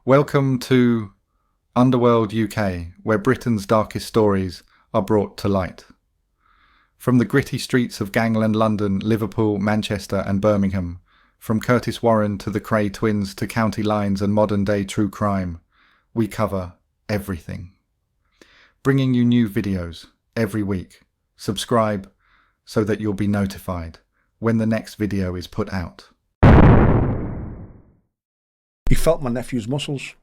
Welcome to Underworld UK, where Britain's darkest stories are brought to light. From the gritty streets of gangland London, Liverpool, Manchester and Birmingham, from Curtis Warren to the Cray twins to county lines and modern day true crime, we cover everything. Bringing you new videos every week. Subscribe so that you'll be notified when the next video is put out. He felt my nephew's muscles.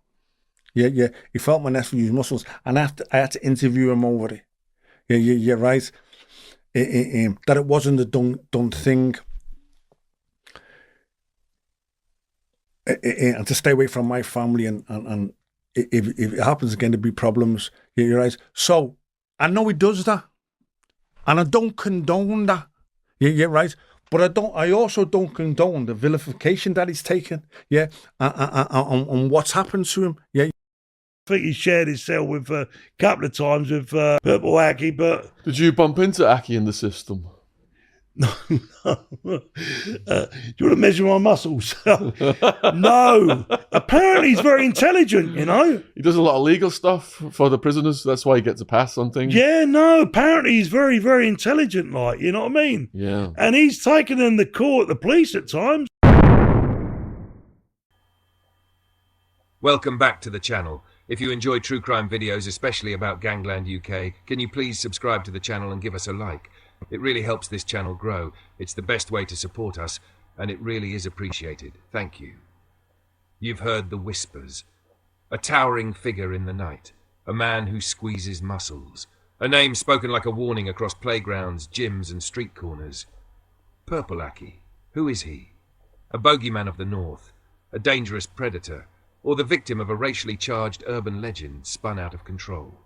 Yeah. He felt my nephew's muscles, and I had to interview him over it. Yeah, right. That it wasn't a done thing, and to stay away from my family, and if it happens again, there'll be problems. Yeah, you're right. So I know he does that, and I don't condone that. Yeah, right. But I also don't condone the vilification that he's taken, yeah, and what's happened to him, yeah. I think he shared his cell with a couple of times with Purple Aki, but... Did you bump into Aki in the system? No. Do you want to measure my muscles? No. Apparently he's very intelligent, you know. He does a lot of legal stuff for the prisoners. That's why he gets a pass on things. Yeah, no. Apparently he's very, very intelligent, like, you know what I mean? Yeah. And he's taken in the court, the police at times. Welcome back to the channel. If you enjoy true crime videos, especially about Gangland UK, can you please subscribe to the channel and give us a like? It really helps this channel grow. It's the best way to support us, and it really is appreciated. Thank you. You've heard the whispers. A towering figure in the night. A man who squeezes muscles. A name spoken like a warning across playgrounds, gyms and street corners. Purple Aki. Who is he? A bogeyman of the north? A dangerous predator? Or the victim of a racially charged urban legend spun out of control?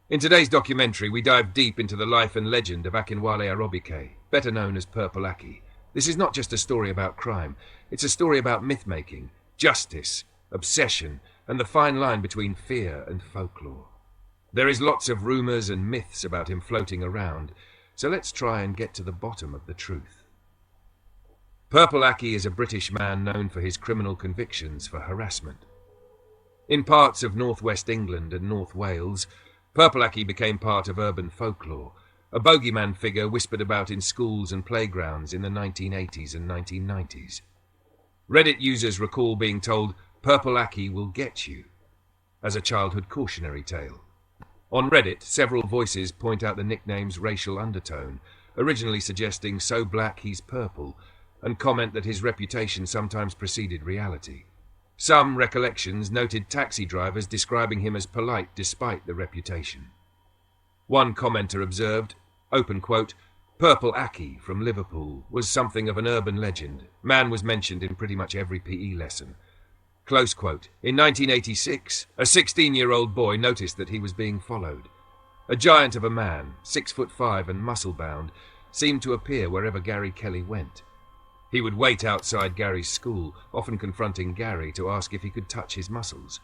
In today's documentary, we dive deep into the life and legend of Akinwale Arobieke, better known as Purple Aki. This is not just a story about crime, it's a story about myth-making, justice, obsession, and the fine line between fear and folklore. There is lots of rumours and myths about him floating around, so let's try and get to the bottom of the truth. Purple Aki is a British man known for his criminal convictions for harassment. In parts of northwest England and North Wales, Purple Aki became part of urban folklore, a bogeyman figure whispered about in schools and playgrounds in the 1980s and 1990s. Reddit users recall being told, "Purple Aki will get you," as a childhood cautionary tale. On Reddit, several voices point out the nickname's racial undertone, originally suggesting "so black he's purple," and comment that his reputation sometimes preceded reality. Some recollections noted taxi drivers describing him as polite despite the reputation. One commenter observed, open quote, "Purple Aki from Liverpool was something of an urban legend. Man was mentioned in pretty much every PE lesson." Close quote. In 1986, a 16-year-old boy noticed that he was being followed. A giant of a man, 6'5" and muscle-bound, seemed to appear wherever Gary Kelly went. He would wait outside Gary's school, often confronting Gary to ask if he could touch his muscles.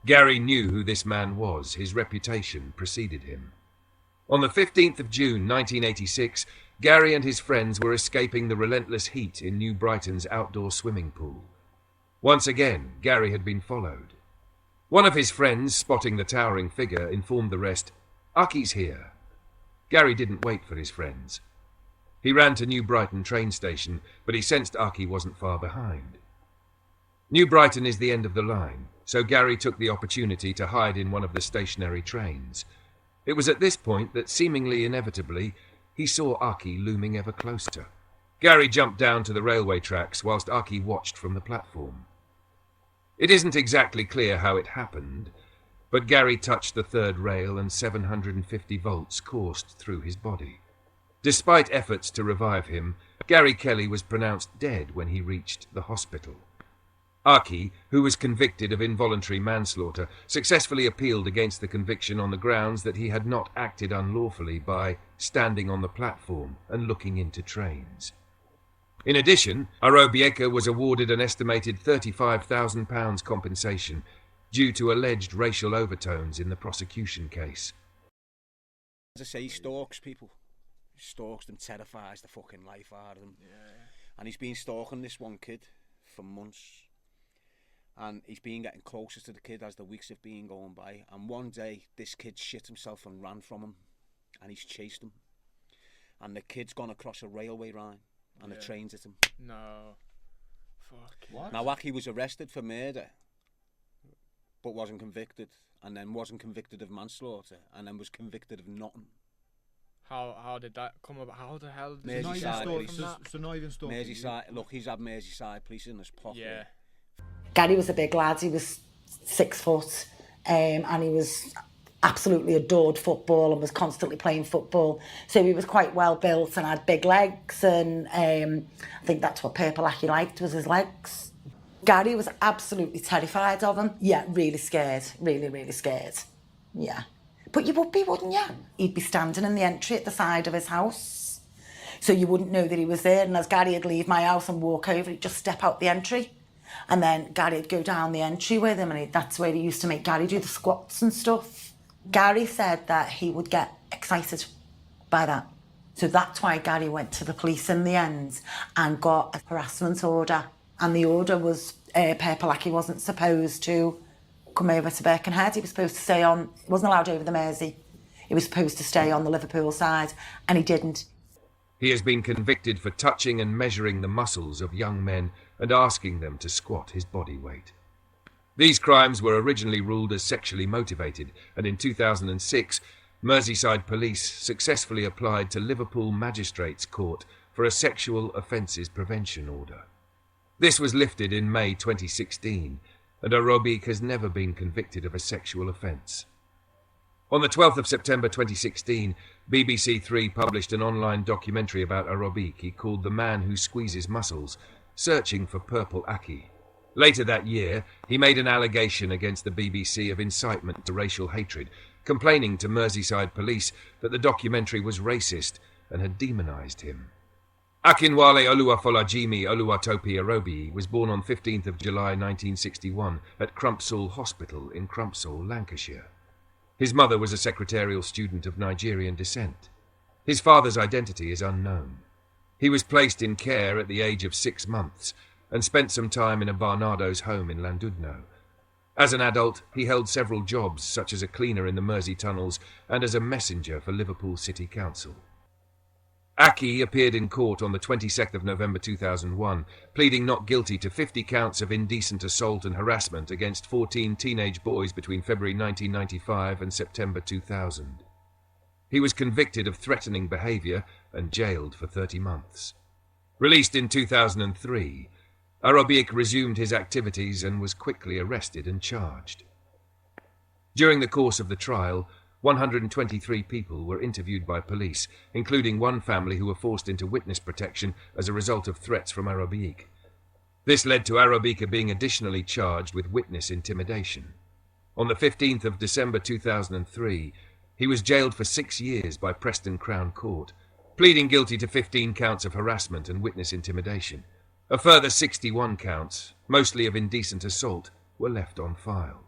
Gary knew who this man was. His reputation preceded him. On the 15th of June 1986, Gary and his friends were escaping the relentless heat in New Brighton's outdoor swimming pool. Once again, Gary had been followed. One of his friends, spotting the towering figure, informed the rest, "Aki's here." Gary didn't wait for his friends. He ran to New Brighton train station, but he sensed Aki wasn't far behind. New Brighton is the end of the line, so Gary took the opportunity to hide in one of the stationary trains. It was at this point that, seemingly inevitably, he saw Aki looming ever closer. Gary jumped down to the railway tracks whilst Aki watched from the platform. It isn't exactly clear how it happened, but Gary touched the third rail and 750 volts coursed through his body. Despite efforts to revive him, Gary Kelly was pronounced dead when he reached the hospital. Aki, who was convicted of involuntary manslaughter, successfully appealed against the conviction on the grounds that he had not acted unlawfully by standing on the platform and looking into trains. In addition, Arobieke was awarded an estimated £35,000 compensation due to alleged racial overtones in the prosecution case. As I say, he stalks people. He stalks them, terrifies the fucking life out of them. Yeah. And he's been stalking this one kid for months. And he's been getting closer to the kid as the weeks have been going by. And one day, this kid shit himself and ran from him. And he's chased him. And the kid's gone across a railway line. And the train's hit him. No. Fuck. What? Now, Aki was arrested for murder. But wasn't convicted. And then wasn't convicted of manslaughter. And then was convicted of nothing. How did that come about? How the hell did Merseyside police. So not even Stalking. Merseyside, look, he's had Merseyside police in his pocket. Yeah. Gary was a big lad. He was 6 foot, and he was absolutely adored football and was constantly playing football. So he was quite well built and had big legs, and I think that's what Purple Aki liked, was his legs. Gary was absolutely terrified of him. Yeah, really scared. Really, really scared. Yeah. But you would be, wouldn't you? He'd be standing in the entry at the side of his house. So you wouldn't know that he was there. And as Gary would leave my house and walk over, he'd just step out the entry. And then Gary would go down the entry with him, and that's where he used to make Gary do the squats and stuff. Gary said that he would get excited by that. So that's why Gary went to the police in the end and got a harassment order. And the order was Purple Aki wasn't supposed to come over to Birkenhead. He was supposed to stay on, he wasn't allowed over the Mersey. He was supposed to stay on the Liverpool side, and he didn't. He has been convicted for touching and measuring the muscles of young men and asking them to squat his body weight. These crimes were originally ruled as sexually motivated, and in 2006, Merseyside police successfully applied to Liverpool Magistrates Court for a sexual offences prevention order. This was lifted in May 2016, and Arobieke has never been convicted of a sexual offence. On the 12th of September 2016, BBC Three published an online documentary about Arobieke called The Man Who Squeezes Muscles, Searching for Purple Aki. Later that year, he made an allegation against the BBC of incitement to racial hatred, complaining to Merseyside police that the documentary was racist and had demonised him. Akinwale Arobieke Arobieke was born on 15th of July 1961 at Crumpsall Hospital in Crumpsall, Lancashire. His mother was a secretarial student of Nigerian descent. His father's identity is unknown. He was placed in care at the age of 6 months and spent some time in a Barnardo's home in Llandudno. As an adult, he held several jobs, such as a cleaner in the Mersey tunnels and as a messenger for Liverpool City Council. Aki appeared in court on the 22nd of November 2001, pleading not guilty to 50 counts of indecent assault and harassment against 14 teenage boys between February 1995 and September 2000. He was convicted of threatening behaviour and jailed for 30 months. Released in 2003, Arobieke resumed his activities and was quickly arrested and charged. During the course of the trial, 123 people were interviewed by police, including one family who were forced into witness protection as a result of threats from Arobieke. This led to Arobieke being additionally charged with witness intimidation. On the 15th of December 2003, he was jailed for 6 years by Preston Crown Court, pleading guilty to 15 counts of harassment and witness intimidation. A further 61 counts, mostly of indecent assault, were left on file.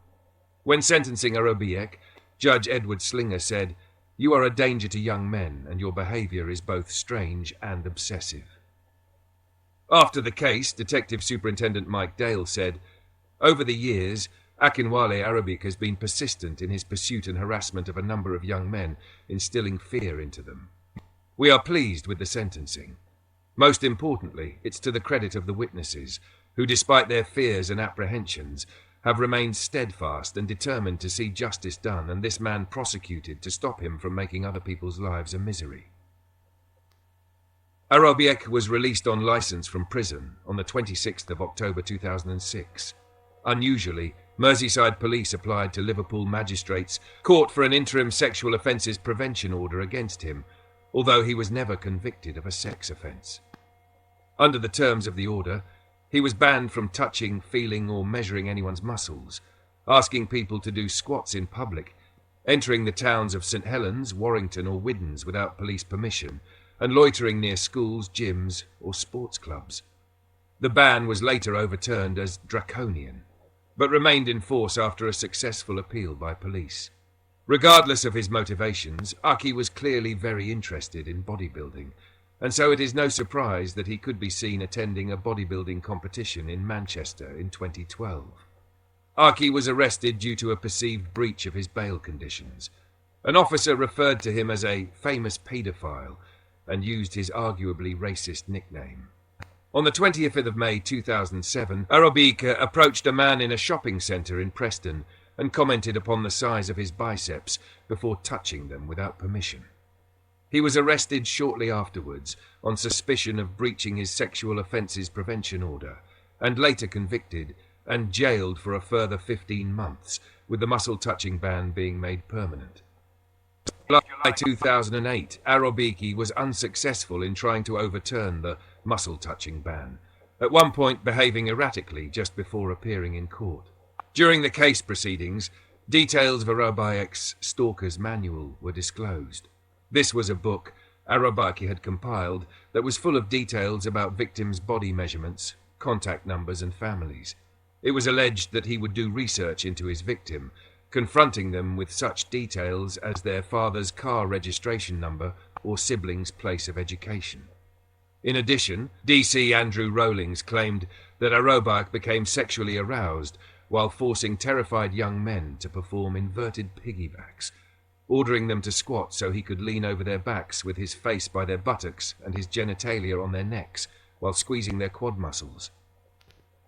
When sentencing Arobieke, Judge Edward Slinger said, "You are a danger to young men, and your behaviour is both strange and obsessive." After the case, Detective Superintendent Mike Dale said, "Over the years, Akinwale Arobieke has been persistent in his pursuit and harassment of a number of young men, instilling fear into them. We are pleased with the sentencing. Most importantly, it's to the credit of the witnesses, who, despite their fears and apprehensions, have remained steadfast and determined to see justice done and this man prosecuted to stop him from making other people's lives a misery." Arobieke was released on licence from prison on the 26th of October 2006. Unusually, Merseyside police applied to Liverpool Magistrates Court for an interim sexual offences prevention order against him, although he was never convicted of a sex offence. Under the terms of the order, he was banned from touching, feeling or measuring anyone's muscles, asking people to do squats in public, entering the towns of St Helens, Warrington or Widdens without police permission, and loitering near schools, gyms or sports clubs. The ban was later overturned as draconian, but remained in force after a successful appeal by police. Regardless of his motivations, Aki was clearly very interested in bodybuilding, and so it is no surprise that he could be seen attending a bodybuilding competition in Manchester in 2012. Aki was arrested due to a perceived breach of his bail conditions. An officer referred to him as a famous paedophile and used his arguably racist nickname. On the 20th of May 2007, Arobieke approached a man in a shopping centre in Preston and commented upon the size of his biceps before touching them without permission. He was arrested shortly afterwards on suspicion of breaching his sexual offences prevention order and later convicted and jailed for a further 15 months, with the muscle-touching ban being made permanent. In July 2008, Arobieke was unsuccessful in trying to overturn the muscle-touching ban, at one point behaving erratically just before appearing in court. During the case proceedings, details of Arobieke's Stalker's Manual were disclosed. This was a book Arobieke had compiled that was full of details about victims' body measurements, contact numbers and families. It was alleged that he would do research into his victim, confronting them with such details as their father's car registration number or siblings' place of education. In addition, DC Andrew Rowlings claimed that Arobieke became sexually aroused while forcing terrified young men to perform inverted piggybacks, ordering them to squat so he could lean over their backs with his face by their buttocks and his genitalia on their necks while squeezing their quad muscles.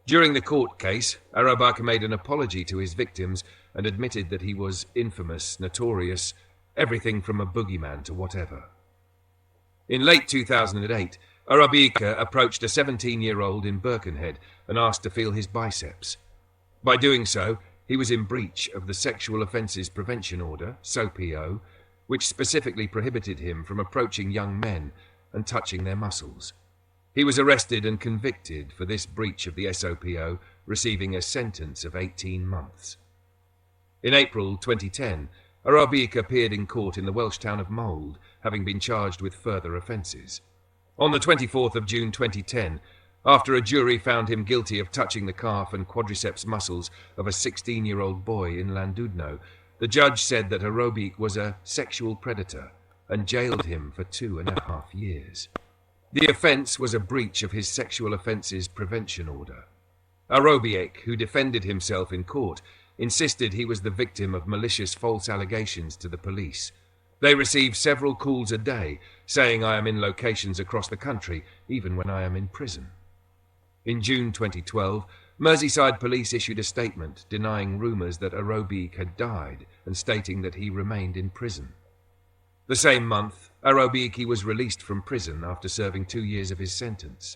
During the court case, Arobieke made an apology to his victims and admitted that he was infamous, notorious, everything from a boogeyman to whatever. In late 2008, Arobieke approached a 17-year-old in Birkenhead and asked to feel his biceps. By doing so, he was in breach of the Sexual Offences Prevention Order, SOPO, which specifically prohibited him from approaching young men and touching their muscles. He was arrested and convicted for this breach of the SOPO, receiving a sentence of 18 months. In April 2010, Arobieke appeared in court in the Welsh town of Mold, having been charged with further offences. On the 24th of June 2010, after a jury found him guilty of touching the calf and quadriceps muscles of a 16-year-old boy in Llandudno, the judge said that Arobieke was a sexual predator and jailed him for 2.5 years. The offence was a breach of his Sexual Offences Prevention Order. Arobieke, who defended himself in court, insisted he was the victim of malicious false allegations to the police. They received several calls a day, saying I am in locations across the country, even when I am in prison. In June 2012, Merseyside police issued a statement denying rumours that Arobieke had died and stating that he remained in prison. The same month, Arobieke was released from prison after serving 2 years of his sentence.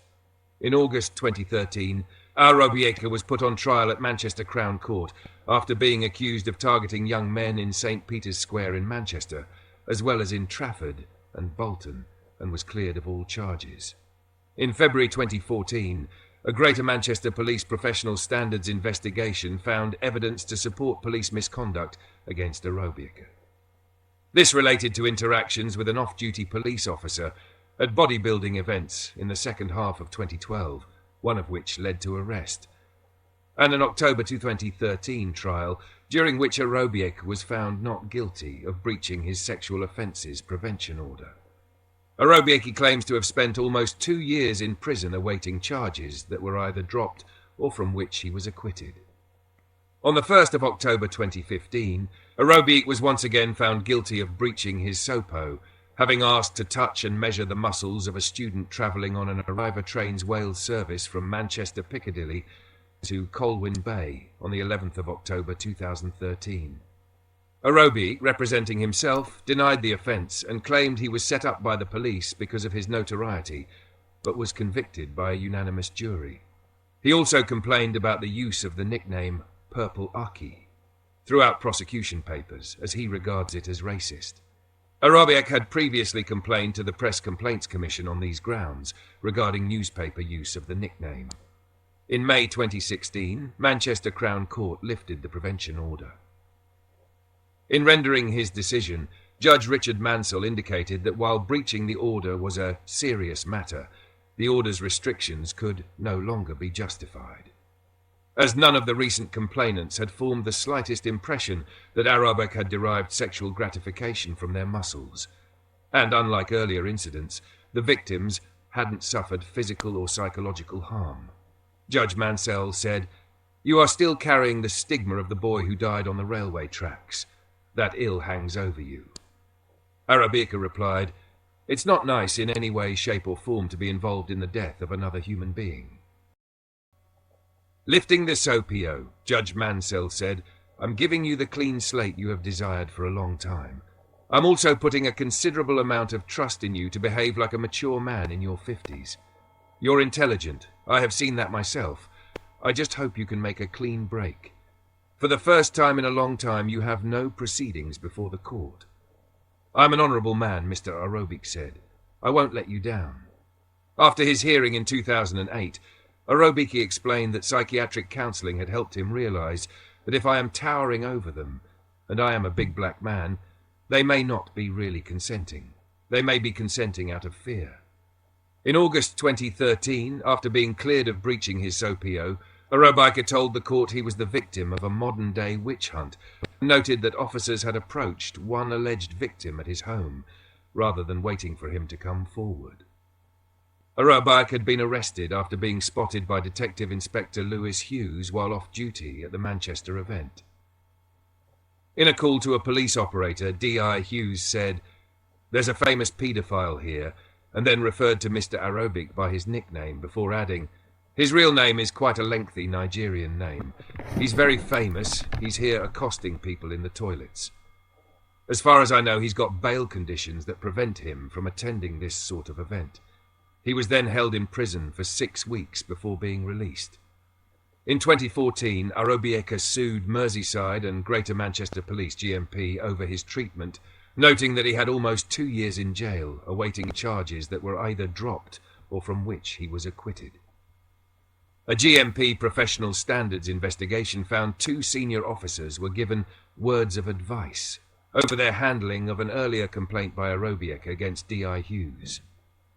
In August 2013, Arobieke was put on trial at Manchester Crown Court after being accused of targeting young men in St. Peter's Square in Manchester, as well as in Trafford and Bolton, and was cleared of all charges. In February 2014, a Greater Manchester Police Professional Standards investigation found evidence to support police misconduct against Arobieke. This related to interactions with an off-duty police officer at bodybuilding events in the second half of 2012, one of which led to arrest, and an October 2013 trial during which Arobieke was found not guilty of breaching his Sexual Offences Prevention Order. Arobieke claims to have spent almost 2 years in prison awaiting charges that were either dropped or from which he was acquitted. On the 1st of October 2015, Arobieke was once again found guilty of breaching his SOPO, having asked to touch and measure the muscles of a student travelling on an Arriva Trains Wales service from Manchester Piccadilly to Colwyn Bay on the 11th of October 2013. Arobieke, representing himself, denied the offence and claimed he was set up by the police because of his notoriety, but was convicted by a unanimous jury. He also complained about the use of the nickname Purple Aki throughout prosecution papers, as he regards it as racist. Arobieke had previously complained to the Press Complaints Commission on these grounds regarding newspaper use of the nickname. In May 2016, Manchester Crown Court lifted the prevention order. In rendering his decision, Judge Richard Mansell indicated that while breaching the order was a serious matter, the order's restrictions could no longer be justified. As none of the recent complainants had formed the slightest impression that Arobieke had derived sexual gratification from their muscles, and unlike earlier incidents, the victims hadn't suffered physical or psychological harm. Judge Mansell said, You are still carrying the stigma of the boy who died on the railway tracks. That ill hangs over you." Arobieke replied, "It's not nice in any way, shape or form to be involved in the death of another human being." Lifting the SOPO, Judge Mansell said, "I'm giving you the clean slate you have desired for a long time. I'm also putting a considerable amount of trust in you to behave like a mature man in your 50s. You're intelligent. I have seen that myself. I just hope you can make a clean break. For the first time in a long time, you have no proceedings before the court." "I'm an honourable man," Mr. Arobieke said. "I won't let you down." After his hearing in 2008, Arobieke explained that psychiatric counselling had helped him realise that if I am towering over them, and I am a big black man, they may not be really consenting. They may be consenting out of fear. In August 2013, after being cleared of breaching his SOPO, Arobieke told the court he was the victim of a modern-day witch hunt, and noted that officers had approached one alleged victim at his home, rather than waiting for him to come forward. Arobieke had been arrested after being spotted by Detective Inspector Lewis Hughes while off duty at the Manchester event. In a call to a police operator, D.I. Hughes said, "There's a famous paedophile here," and then referred to Mr. Arobieke by his nickname before adding, "His real name is quite a lengthy Nigerian name. He's very famous. He's here accosting people in the toilets. As far as I know, he's got bail conditions that prevent him from attending this sort of event." He was then held in prison for 6 weeks before being released. In 2014, Arobieke sued Merseyside and Greater Manchester Police GMP over his treatment, noting that he had almost 2 years in jail awaiting charges that were either dropped or from which he was acquitted. A GMP professional standards investigation found 2 senior officers were given words of advice over their handling of an earlier complaint by Arobieke against D.I. Hughes.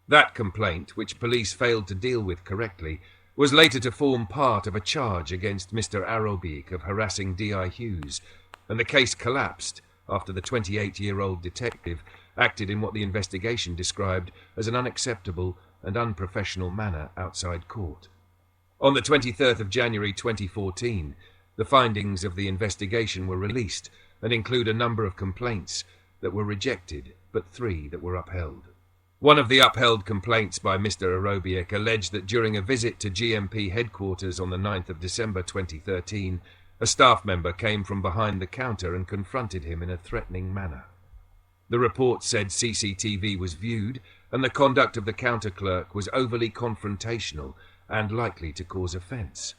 That complaint, which police failed to deal with correctly, was later to form part of a charge against Mr. Arobieke of harassing D.I. Hughes, and the case collapsed after the 28-year-old detective acted in what the investigation described as an unacceptable and unprofessional manner outside court. On the 23rd of January 2014, the findings of the investigation were released and include a number of complaints that were rejected, but 3 that were upheld. One of the upheld complaints by Mr. Arobieke alleged that during a visit to GMP headquarters on the 9th of December 2013, a staff member came from behind the counter and confronted him in a threatening manner. The report said CCTV was viewed and the conduct of the counter clerk was overly confrontational and likely to cause offence.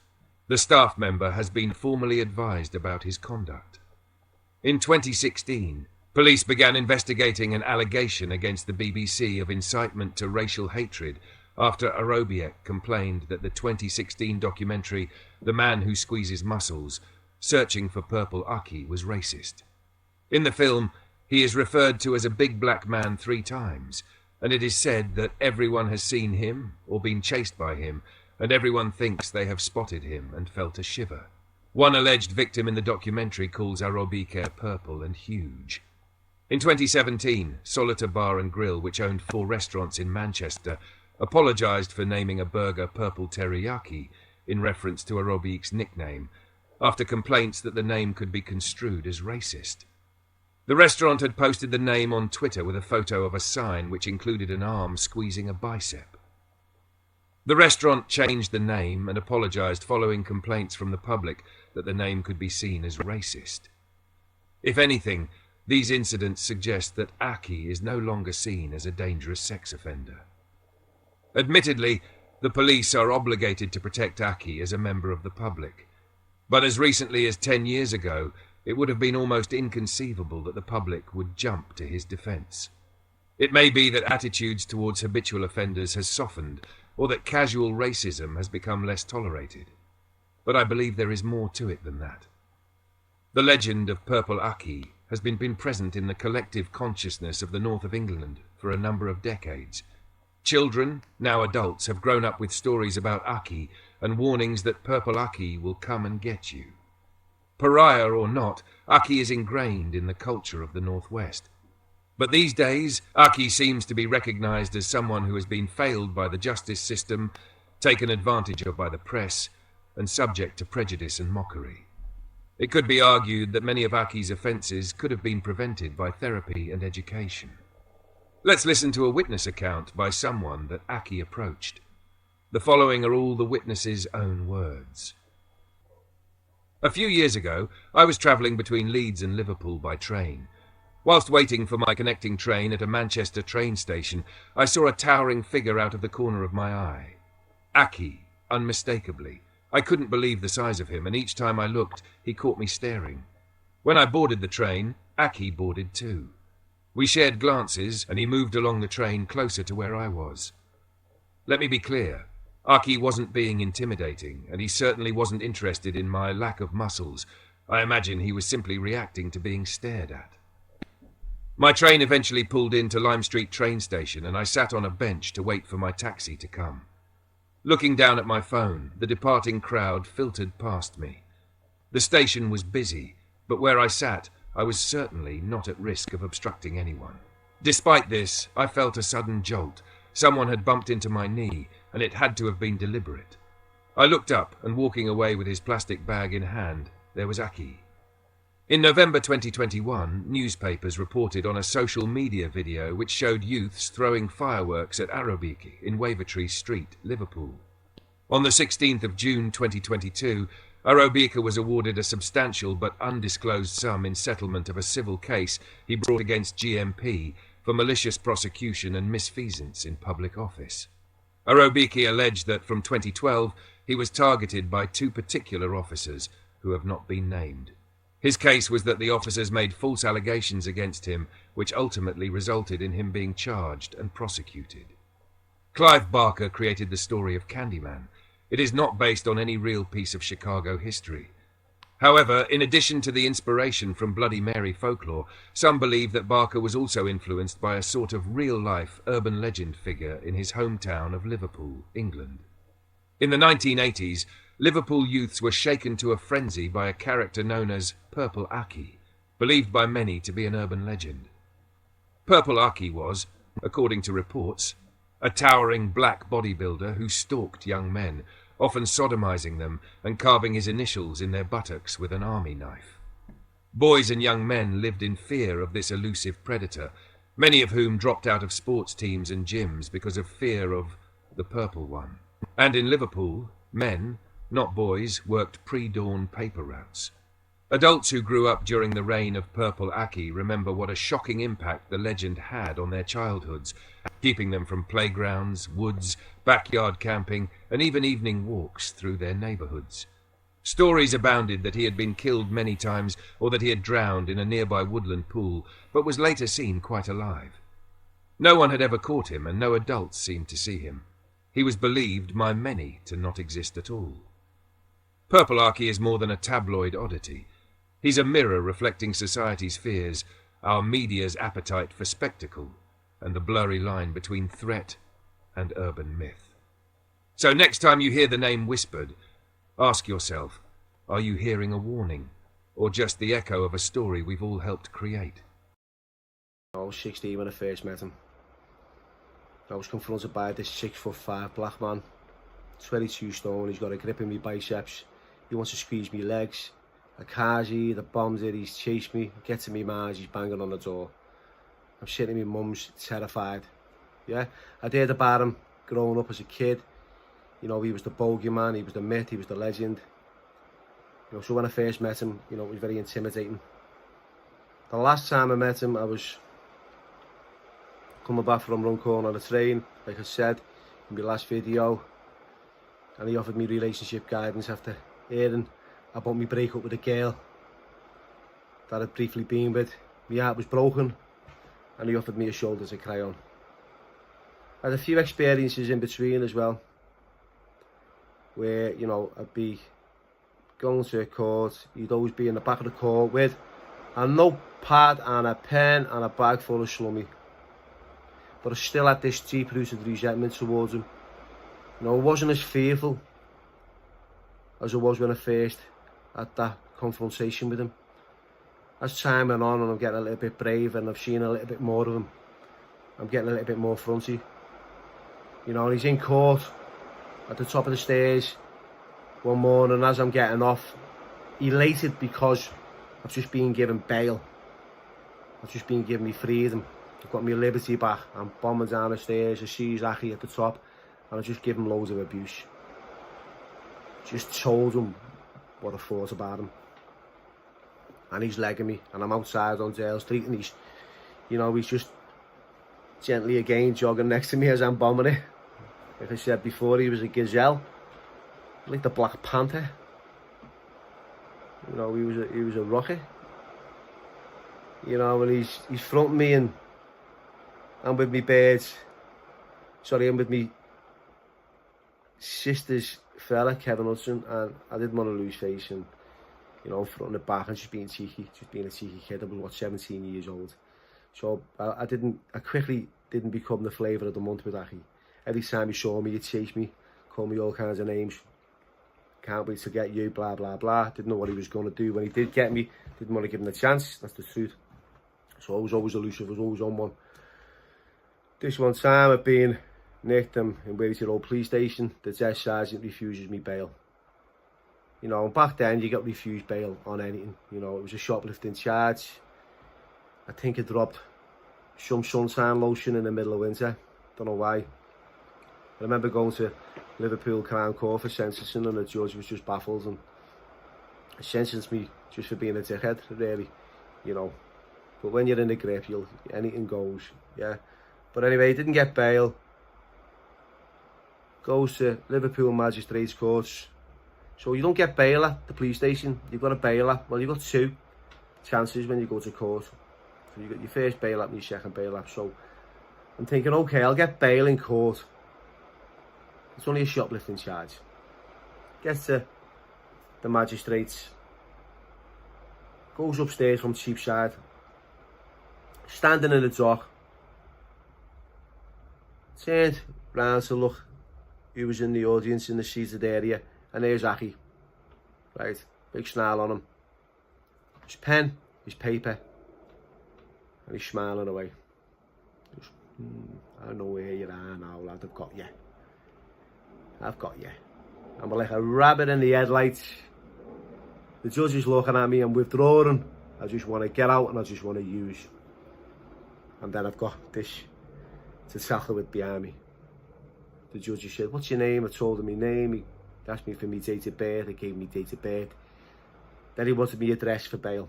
The staff member has been formally advised about his conduct. In 2016, police began investigating an allegation against the BBC of incitement to racial hatred after Arobieke complained that the 2016 documentary The Man Who Squeezes Muscles, Searching for Purple Aki, was racist. In the film, he is referred to as a big black man 3 times, and it is said that everyone has seen him or been chased by him, and everyone thinks they have spotted him and felt a shiver. One alleged victim in the documentary calls Arobieke purple and huge. In 2017, Solita Bar and Grill, which owned 4 restaurants in Manchester, apologised for naming a burger Purple Teriyaki in reference to Arobieke's nickname, after complaints that the name could be construed as racist. The restaurant had posted the name on Twitter with a photo of a sign which included an arm squeezing a bicep. The restaurant changed the name and apologised following complaints from the public that the name could be seen as racist. If anything, these incidents suggest that Aki is no longer seen as a dangerous sex offender. Admittedly, the police are obligated to protect Aki as a member of the public, but as recently as 10 years ago, it would have been almost inconceivable that the public would jump to his defence. It may be that attitudes towards habitual offenders has softened, or that casual racism has become less tolerated, but I believe there is more to it than that. The legend of Purple Aki has been present in the collective consciousness of the north of England for a number of decades. Children, now adults, have grown up with stories about Aki and warnings that Purple Aki will come and get you. Pariah or not, Aki is ingrained in the culture of the Northwest. But these days, Aki seems to be recognised as someone who has been failed by the justice system, taken advantage of by the press, and subject to prejudice and mockery. It could be argued that many of Aki's offences could have been prevented by therapy and education. Let's listen to a witness account by someone that Aki approached. The following are all the witness's own words. A few years ago, I was travelling between Leeds and Liverpool by train. Whilst waiting for my connecting train at a Manchester train station, I saw a towering figure out of the corner of my eye. Aki, unmistakably. I couldn't believe the size of him, and each time I looked, he caught me staring. When I boarded the train, Aki boarded too. We shared glances, and he moved along the train closer to where I was. Let me be clear. Aki wasn't being intimidating, and he certainly wasn't interested in my lack of muscles. I imagine he was simply reacting to being stared at. My train eventually pulled into Lime Street train station, and I sat on a bench to wait for my taxi to come. Looking down at my phone, the departing crowd filtered past me. The station was busy, but where I sat, I was certainly not at risk of obstructing anyone. Despite this, I felt a sudden jolt. Someone had bumped into my knee, and it had to have been deliberate. I looked up, and walking away with his plastic bag in hand, there was Aki. In November 2021, newspapers reported on a social media video which showed youths throwing fireworks at Arobieke in Wavertree Street, Liverpool. On the 16th of June 2022, Arobieke was awarded a substantial but undisclosed sum in settlement of a civil case he brought against GMP for malicious prosecution and misfeasance in public office. Arobieke alleged that from 2012 he was targeted by two particular officers who have not been named. His case was that the officers made false allegations against him, which ultimately resulted in him being charged and prosecuted. Clive Barker created the story of Candyman. It is not based on any real piece of Chicago history. However, in addition to the inspiration from Bloody Mary folklore, some believe that Barker was also influenced by a sort of real-life urban legend figure in his hometown of Liverpool, England. In the 1980s, Liverpool youths were shaken to a frenzy by a character known as Purple Aki, believed by many to be an urban legend. Purple Aki was, according to reports, a towering black bodybuilder who stalked young men, often sodomizing them and carving his initials in their buttocks with an army knife. Boys and young men lived in fear of this elusive predator, many of whom dropped out of sports teams and gyms because of fear of the Purple One. And in Liverpool, men, not boys, worked pre-dawn paper routes. Adults who grew up during the reign of Purple Aki remember what a shocking impact the legend had on their childhoods, keeping them from playgrounds, woods, backyard camping, and even evening walks through their neighbourhoods. Stories abounded that he had been killed many times or that he had drowned in a nearby woodland pool, but was later seen quite alive. No one had ever caught him, and no adults seemed to see him. He was believed by many to not exist at all. Purple Aki is more than a tabloid oddity. He's a mirror reflecting society's fears, our media's appetite for spectacle, and the blurry line between threat and urban myth. So next time you hear the name whispered, ask yourself, are you hearing a warning, or just the echo of a story we've all helped create? I was 16 when I first met him. I was confronted by this 6'5" black man, 22 stone, he's got a grip in my biceps, he wants to squeeze me legs. A car's here, the bomb's here, he's chased me, gets to me mars, he's banging on the door. I'm sitting in my mum's, terrified. Yeah, I'd heard about him growing up as a kid. You know, he was the bogeyman, he was the myth, he was the legend. You know, so when I first met him, you know, it was very intimidating. The last time I met him, I was coming back from Runcorn on a train, like I said in my last video. And he offered me relationship guidance after hearing about me breakup with a girl that I'd briefly been with. My heart was broken, and he offered me a shoulder to cry on. I had a few experiences in between as well, where, you know, I'd be going to a court, he'd always be in the back of the court with a notepad and a pen and a bag full of slummy. But I still had this deep-rooted resentment towards him. You know, I wasn't as fearful as I was when I first had that confrontation with him. As time went on and I'm getting a little bit brave and I've seen a little bit more of him, I'm getting a little bit more fronty. You know, and he's in court at the top of the stairs one morning as I'm getting off, elated because I've just been given bail. I've just been given me freedom. I've got my liberty back. I'm bombing down the stairs. I see Aki at the top, and I just give him loads of abuse. Just told him what I thought about him. And he's legging me, and I'm outside on Dale Street, and he's, you know, he's just gently again jogging next to me as I'm bombing it. Like I said before, he was a gazelle, like the Black Panther. You know, he was a rocket. You know, and he's fronting me, and I'm with me birds. Sorry, I'm with me sister's fella, Kevin Hudson, and I didn't want to lose face, and you know, fronting it back and just being cheeky, just being a cheeky kid. I was what, 17 years old. So I quickly didn't become the flavour of the month with Aki. Every time he saw me, he'd chase me, call me all kinds of names. Can't wait to get you, blah, blah, blah. Didn't know what he was going to do. When he did get me, didn't want to give him a chance. That's the truth. So I was always elusive, I was always on one. This one time I've been nicked in Waiting Road police station. The desk sergeant refuses me bail. You know, back then you got refused bail on anything. You know, it was a shoplifting charge. I think I dropped some sunshine lotion in the middle of winter. Don't know why. I remember going to Liverpool Crown Court for sentencing, and the judge was just baffled and sentenced me just for being a dickhead, really. You know, but when you're in the grip, anything goes, yeah. But anyway, he didn't get bail. Goes to Liverpool Magistrates Courts. So you don't get bail at the police station. You've got a bail app. Well, you've got two chances when you go to court. So you got your first bail app and your second bail app. So I'm thinking, okay, I'll get bail in court. It's only a shoplifting charge. Gets to the magistrates. Goes upstairs from Cheapside. Standing in the dock. Turned round to look who was in the audience in the seated area. And there's Aki. Right, big smile on him. His pen, his paper. And he's smiling away. Just, I don't know where you are now, lad. I've got you. I've got you. I'm like a rabbit in the headlights. The judge is looking at me. I'm withdrawing. I just want to get out and I just want to use. And then I've got this to tackle with behind me. The judge said, "What's your name?" I told him my name. He asked me for my date of birth. I gave me date of birth. Then he wanted my address for bail.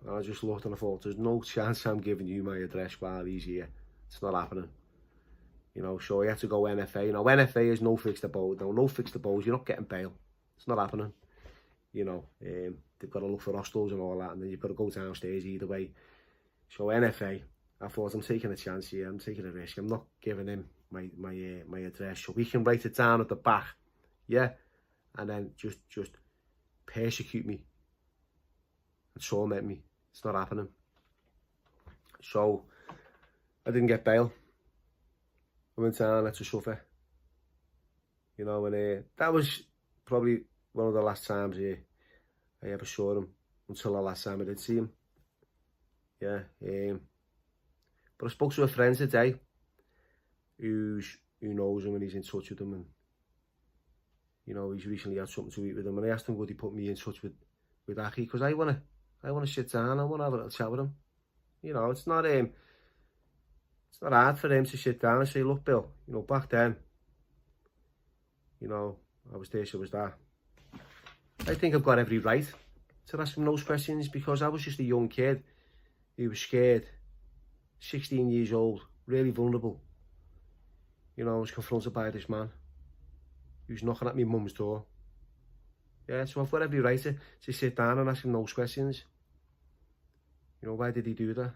And I just looked and I thought, there's no chance I'm giving you my address while he's here. It's not happening. You know, so I had to go NFA. Now, NFA is no fixed abode. No fixed abode. You're not getting bail. It's not happening. You know, they've got to look for hostels and all that, and then you've got to go downstairs either way. So NFA, I thought, I'm taking a chance here. I'm taking a risk. I'm not giving him my address, so we can write it down at the back. Yeah, and then just persecute me and torment me. It's not happening. So I didn't get bail. I went down, had to suffer. You know, and that was probably one of the last times I ever saw him, until the last time I did see him. Yeah, but I spoke to a friend today who knows him and he's in touch with him, and you know, he's recently had something to eat with him, and I asked him would he put me in touch with Aki, because I wanna sit down, I wanna have a little chat with him. You know, it's not hard for him to sit down and say, look, Bill, you know, back then, you know, I was this, I was that. I think I've got every right to ask him those questions, because I was just a young kid who was scared, 16 years old, really vulnerable. You know, I was confronted by this man who's knocking at my mum's door. Yeah, so I've got every right to sit down and ask him those questions. You know, why did he do that?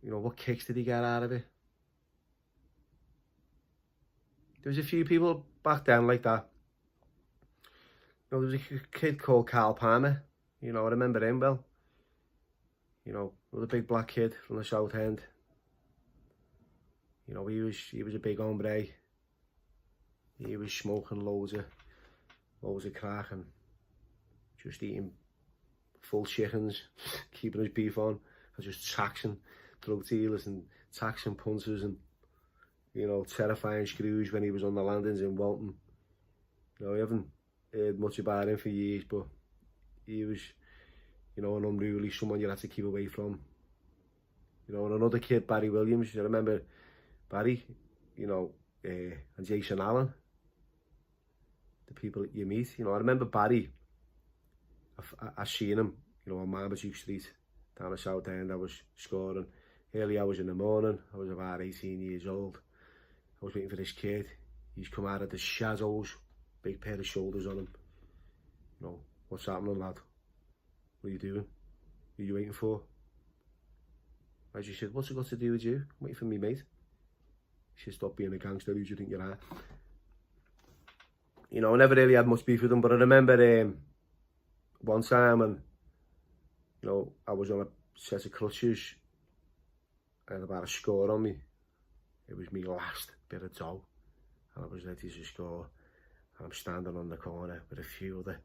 You know, what kicks did he get out of it? There was a few people back then like that. You know, there was a kid called Carl Palmer. You know, I remember him well. You know, another big black kid from the South End. You know, he was a big hombre. He was smoking loads of crack and just eating full chickens, keeping his beef on, and just taxing drug dealers and taxing punters and, you know, terrifying screws when he was on the landings in Walton. You know, I haven't heard much about him for years, but he was, you know, an unruly someone you had to keep away from. You know, and another kid, Barry Williams, I remember Barry, you know, and Jason Allen, the people that you meet. You know, I remember Barry, I seen him, you know, on Marmaduke Street, down the South End. I was scoring early hours in the morning. I was about 18 years old. I was waiting for this kid. He's come out of the shadows, big pair of shoulders on him. You know, what's happening, lad? What are you doing? Who are you waiting for? I just said, what's it got to do with you? I'm waiting for me, mate. He said, stop being a gangster. Who do you think you are? You know, I never really had much beef with him, but I remember one time, and you know, I was on a set of crutches and about a score on me. It was my last bit of dough, and I was ready to score. And I'm standing on the corner with a few other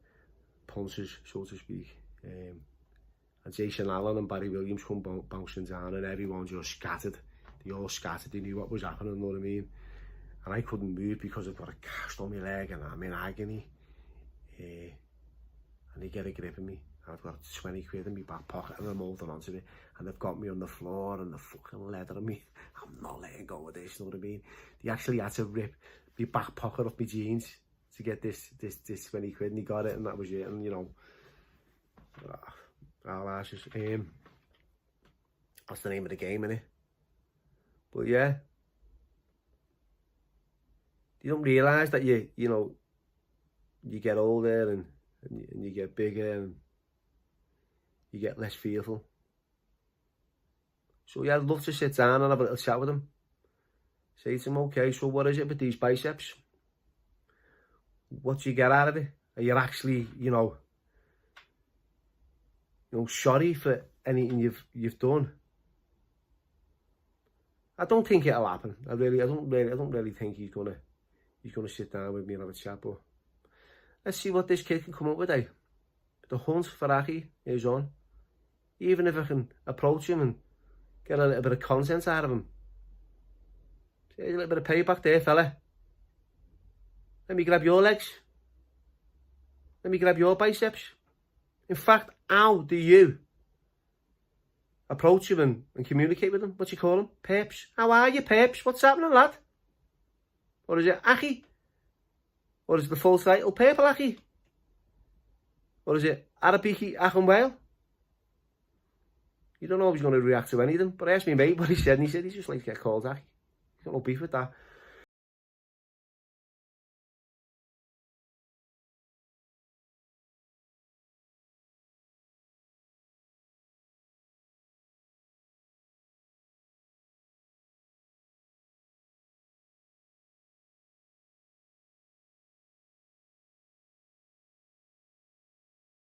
punters, so to speak. And Jason Allen and Barry Williams come bouncing down, and everyone just scattered. They all scattered. They knew what was happening, you know what I mean? And I couldn't move because I've got a cast on my leg and I'm in agony. And they get a grip of me. And I've got 20 quid in my back pocket and I'm holding onto it. And they've got me on the floor and they're fucking leathering me. I'm not letting go of this, you know what I mean? They actually had to rip my back pocket off my jeans to get this 20 quid, and he got it, and that was it. And you know, that's the name of the game, innit? But yeah, you don't realise that you know, you get older and you get bigger and you get less fearful. So yeah, I'd love to sit down and have a little chat with him. Say to him, okay, so what is it with these biceps? What do you get out of it? Are you actually, you know, sorry for anything you've done? I don't think it'll happen. I don't really think he's gonna sit down with me and have a chat. But let's see what this kid can come up with. The hunt for Aki is on. Even if I can approach him and get a little bit of content out of him. See, a little bit of payback there, fella. Let me grab your legs. Let me grab your biceps. In fact, how do you approach him and communicate with him? What do you call him? Peps. How are you, Peps? What's happening, lad? Or is it Aki? Or is it the full title Purple Aki? Or is it Arobieke Akinwale? You don't know if he's going to react to any of them. But I asked me mate what he said, and he said he just likes to get called Aki. He's got no beef with that.